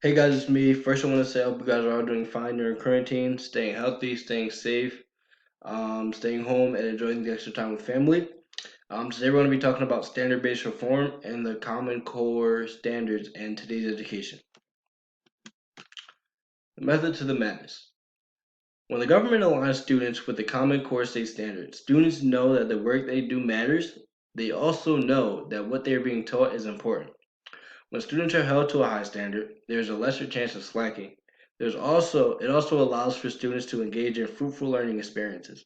Hey guys, it's me. First, I want to say I hope you guys are all doing fine during quarantine, staying healthy, staying safe, staying home, and enjoying the extra time with family. Today, we're going to be talking about standard based reform and the Common Core standards in today's education. The method to the madness. When the government aligns students with the Common Core state standards, students know that the work they do matters. They also know that what they are being taught is important. When students are held to a high standard, there is a lesser chance of slacking. It also allows for students to engage in fruitful learning experiences.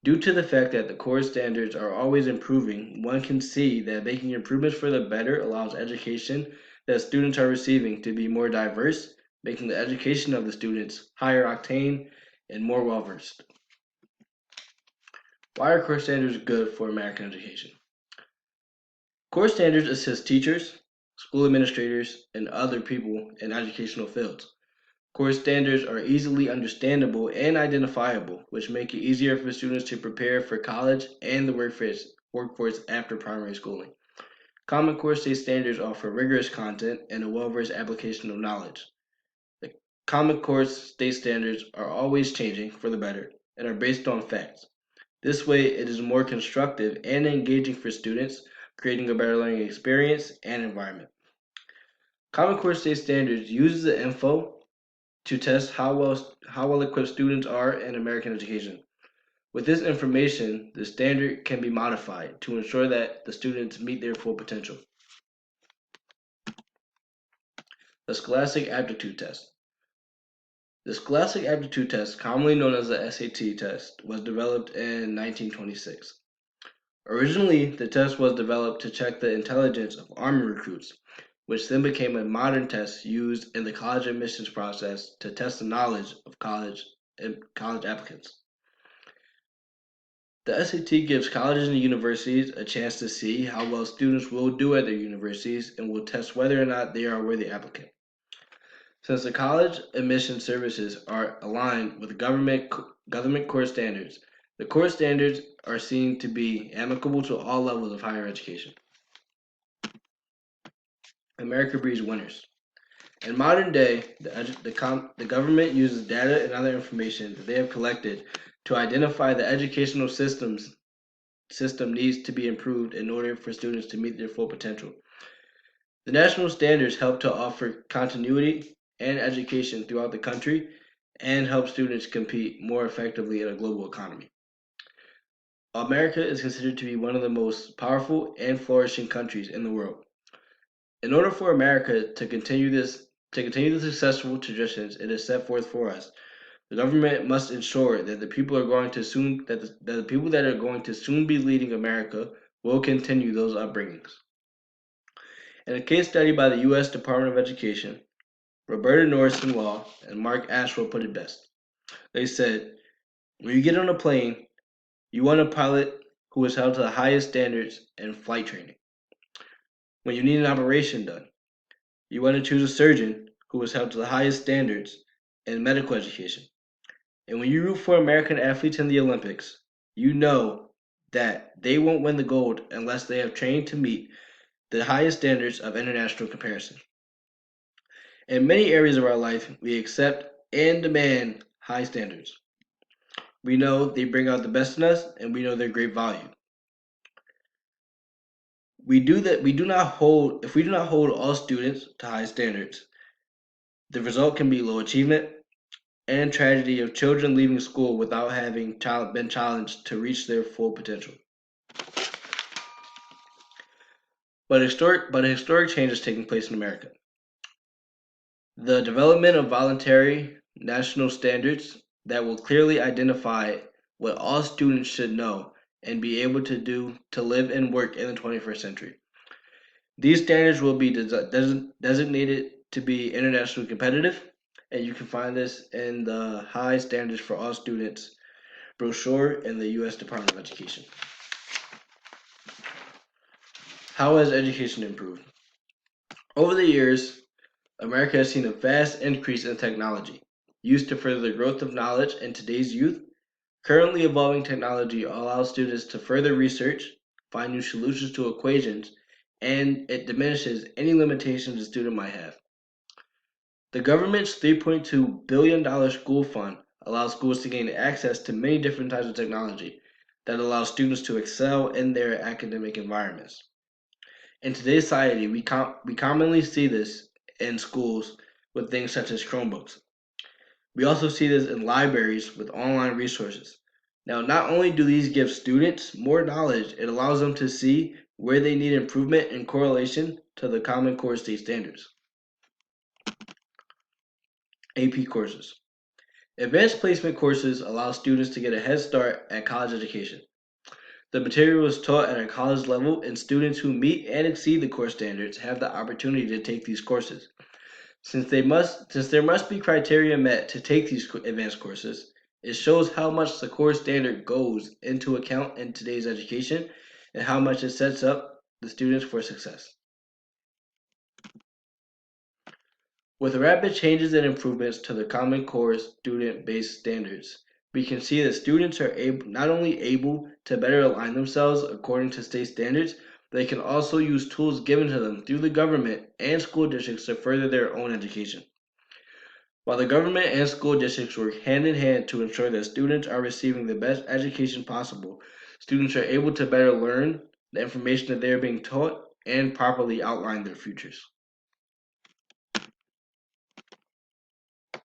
Due to the fact that the core standards are always improving, one can see that making improvements for the better allows education that students are receiving to be more diverse, making the education of the students higher octane and more well versed. Why are core standards good for American education? Core standards assist teachers, school administrators, and other people in educational fields. Core standards are easily understandable and identifiable, which make it easier for students to prepare for college and the workforce after primary schooling. Common Core state standards offer rigorous content and a well-versed application of knowledge. The Common Core state standards are always changing for the better and are based on facts. This way, it is more constructive and engaging for students, creating a better learning experience and environment. Common Core state standards uses the info to test how well equipped students are in American education. With this information, the standard can be modified to ensure that the students meet their full potential. The Scholastic Aptitude Test. The Scholastic Aptitude Test, commonly known as the SAT test, was developed in 1926. Originally, the test was developed to check the intelligence of Army recruits, which then became a modern test used in the college admissions process to test the knowledge of college applicants. The SAT gives colleges and universities a chance to see how well students will do at their universities and will test whether or not they are a worthy applicant. Since the college admission services are aligned with government core standards, the core standards are seen to be amicable to all levels of higher education. America breeds winners. In modern day, the government uses data and other information that they have collected to identify the educational system needs to be improved in order for students to meet their full potential. The national standards help to offer continuity and education throughout the country and help students compete more effectively in a global economy. America is considered to be one of the most powerful and flourishing countries in the world. In order for America to continue the successful traditions it has set forth for us, the government must ensure that the people that are going to soon be leading America will continue those upbringings. In a case study by the U.S. Department of Education, Roberta Norriston Law and Mark Ashwell put it best. They said, when you get on a plane, you want a pilot who is held to the highest standards in flight training. When you need an operation done, you want to choose a surgeon who is held to the highest standards in medical education. And when you root for American athletes in the Olympics, you know that they won't win the gold unless they have trained to meet the highest standards of international comparison. In many areas of our life, we accept and demand high standards. We know they bring out the best in us, and we know they're great value. We do that. We do not hold. If we do not hold all students to high standards, the result can be low achievement and tragedy of children leaving school without having been challenged to reach their full potential. But a historic change is taking place in America. The development of voluntary national standards that will clearly identify what all students should know and be able to do to live and work in the 21st century. These standards will be designated to be internationally competitive, and you can find this in the High Standards for All Students brochure in the U.S. Department of Education. How has education improved? Over the years, America has seen a vast increase in technology used to further the growth of knowledge in today's youth. Currently evolving technology allows students to further research, find new solutions to equations, and it diminishes any limitations a student might have. The government's $3.2 billion school fund allows schools to gain access to many different types of technology that allows students to excel in their academic environments. In today's society, we commonly see this in schools with things such as Chromebooks. We also see this in libraries with online resources. Now, not only do these give students more knowledge, it allows them to see where they need improvement in correlation to the Common Core state standards. AP courses. Advanced placement courses allow students to get a head start at college education. The material is taught at a college level, and students who meet and exceed the course standards have the opportunity to take these courses. Since there must be criteria met to take these advanced courses, it shows how much the core standard goes into account in today's education and how much it sets up the students for success. With rapid changes and improvements to the Common Core student-based standards, we can see that students are not only able to better align themselves according to state standards, they can also use tools given to them through the government and school districts to further their own education. While the government and school districts work hand in hand to ensure that students are receiving the best education possible, students are able to better learn the information that they are being taught and properly outline their futures.